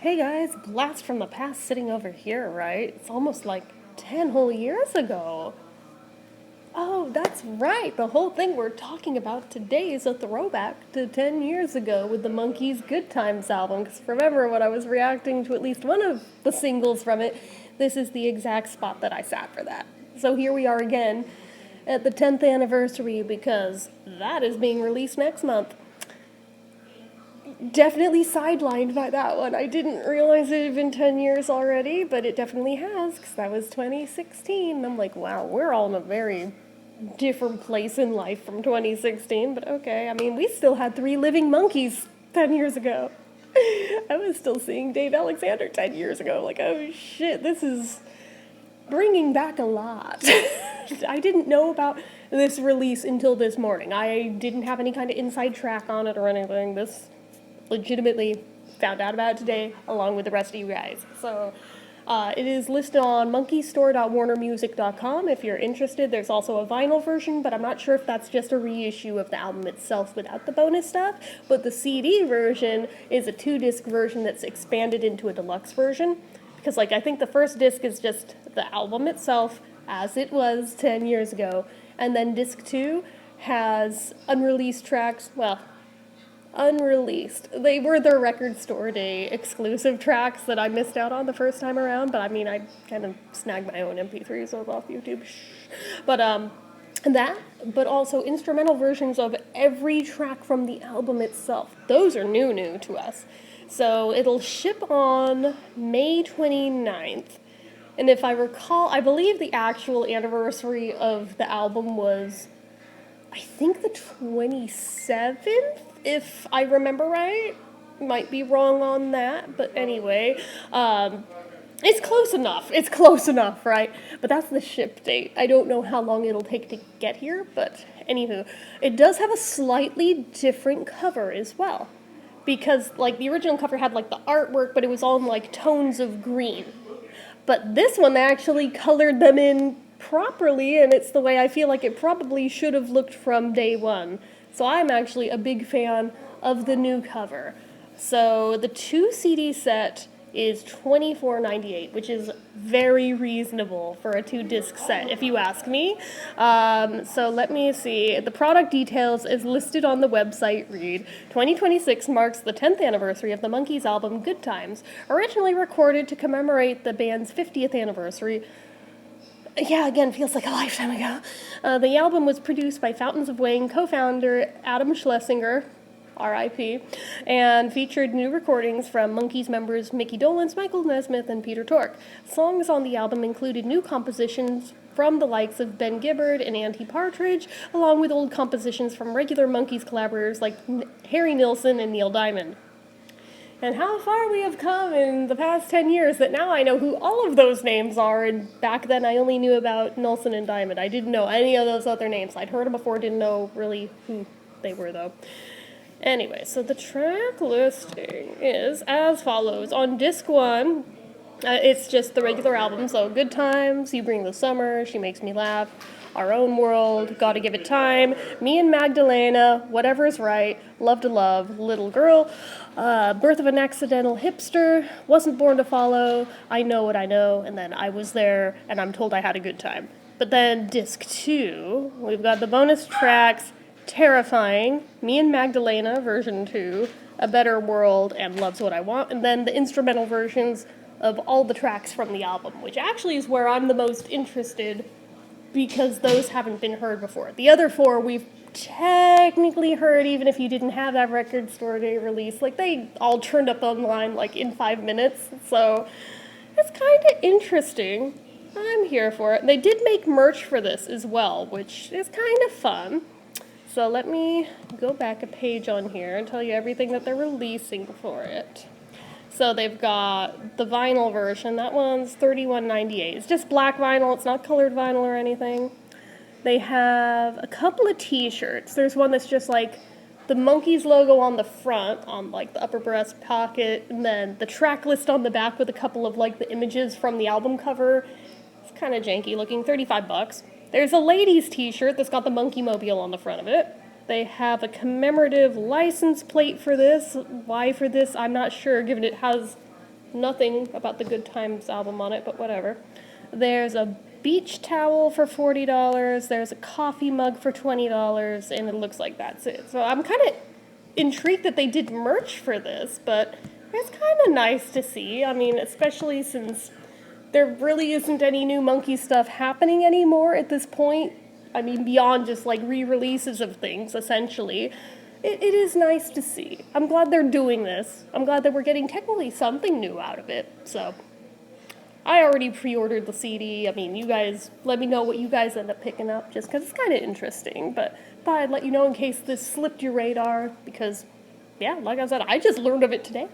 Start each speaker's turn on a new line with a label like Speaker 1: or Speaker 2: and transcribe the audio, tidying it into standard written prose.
Speaker 1: Hey guys, blast from the past sitting over here, right? It's almost like 10 whole years ago. Oh, that's right. The whole thing we're talking about today is a throwback to 10 years ago with the Monkees' Good Times album. Because remember when I was reacting to at least one of the singles from it, this is the exact spot that I sat for that. So here we are again at the 10th anniversary because that is being released next month. Definitely sidelined by that one. I didn't realize it had been 10 years already, but it definitely has, because that was 2016. I'm like, wow, we're all in a very different place in life from 2016, but okay. I mean, we still had 3 living monkeys 10 years ago. I was still seeing Dave Alexander 10 years ago. Like, oh shit, this is bringing back a lot. I didn't know about this release until this morning. I didn't have any kind of inside track on it or anything. This legitimately found out about it today along with the rest of you guys. So it is listed on monkeystore.warnermusic.com if you're interested. There's also a vinyl version, but I'm not sure if that's just a reissue of the album itself without the bonus stuff. But the CD version is a 2-disc version that's expanded into a deluxe version. Because I think the first disc is just the album itself as it was 10 years ago. And then disc 2 has unreleased tracks, unreleased. They were the Record Store Day exclusive tracks that I missed out on the first time around, but I mean, I kind of snagged my own MP3s off YouTube. But but also instrumental versions of every track from the album itself. Those are new to us. So it'll ship on May 29th. And if I recall, I believe the actual anniversary of the album was, I think, the 27th, if I remember right. Might be wrong on that, but anyway, it's close enough. It's close enough, right? But that's the ship date. I don't know how long it'll take to get here, but anywho, it does have a slightly different cover as well. Because, the original cover had, the artwork, but it was all in, tones of green. But this one, they actually colored them in properly, and it's the way I feel like it probably should have looked from day one. So I'm actually a big fan of the new cover. So the 2 CD set is $24.98, which is very reasonable for a 2-disc set, if you ask me. So let me see. The product details is listed on the website. Read, 2026 marks the 10th anniversary of the Monkees album Good Times, originally recorded to commemorate the band's 50th anniversary. Yeah, again, feels like a lifetime ago. The album was produced by Fountains of Wayne co-founder Adam Schlesinger, R.I.P., and featured new recordings from Monkees members Mickey Dolenz, Michael Nesmith, and Peter Tork. Songs on the album included new compositions from the likes of Ben Gibbard and Auntie Partridge, along with old compositions from regular Monkees collaborators like Harry Nilsson and Neil Diamond. And how far we have come in the past 10 years that now I know who all of those names are, and back then I only knew about Nilsson and Diamond. I didn't know any of those other names. I'd heard them before, didn't know really who they were, though. Anyway, so the track listing is as follows. On disc 1, it's just the regular album, so Good Times, You Bring the Summer, She Makes Me Laugh, Our Own World, Gotta Give It Time, Me and Magdalena, Whatever's Right, Love to Love, Little Girl, Birth of an Accidental Hipster, Wasn't Born to Follow, I Know What I Know, and then I Was There, and I'm Told I Had a Good Time. But then disc 2, we've got the bonus tracks, Terrifying, Me and Magdalena, version 2, A Better World, and Love's What I Want, and then the instrumental versions of all the tracks from the album, which actually is where I'm the most interested because those haven't been heard before. The other 4 we've technically heard even if you didn't have that Record Store Day release. They all turned up online in 5 minutes, so it's kind of interesting. I'm here for it. They did make merch for this as well, which is kind of fun. So let me go back a page on here and tell you everything that they're releasing for it. So they've got the vinyl version. That one's $31.98. It's just black vinyl. It's not colored vinyl or anything. They have a couple of t-shirts. There's one that's just the Monkees logo on the front, on the upper breast pocket, and then the track list on the back with a couple of the images from the album cover. It's kind of janky looking, $35. There's a ladies t-shirt that's got the Monkey Mobile on the front of it. They have a commemorative license plate for this. Why for this, I'm not sure, given it has nothing about the Good Times album on it, but whatever. There's a beach towel for $40, there's a coffee mug for $20, and it looks like that's it. So I'm kind of intrigued that they did merch for this, but it's kind of nice to see. I mean, especially since there really isn't any new Monkey stuff happening anymore at this point. I mean, beyond just like re-releases of things, essentially. It is nice to see. I'm glad they're doing this. I'm glad that we're getting technically something new out of it. So, I already pre-ordered the CD. I mean, you guys, let me know what you guys end up picking up, just because it's kind of interesting. But thought I'd let you know in case this slipped your radar, because, yeah, like I said, I just learned of it today.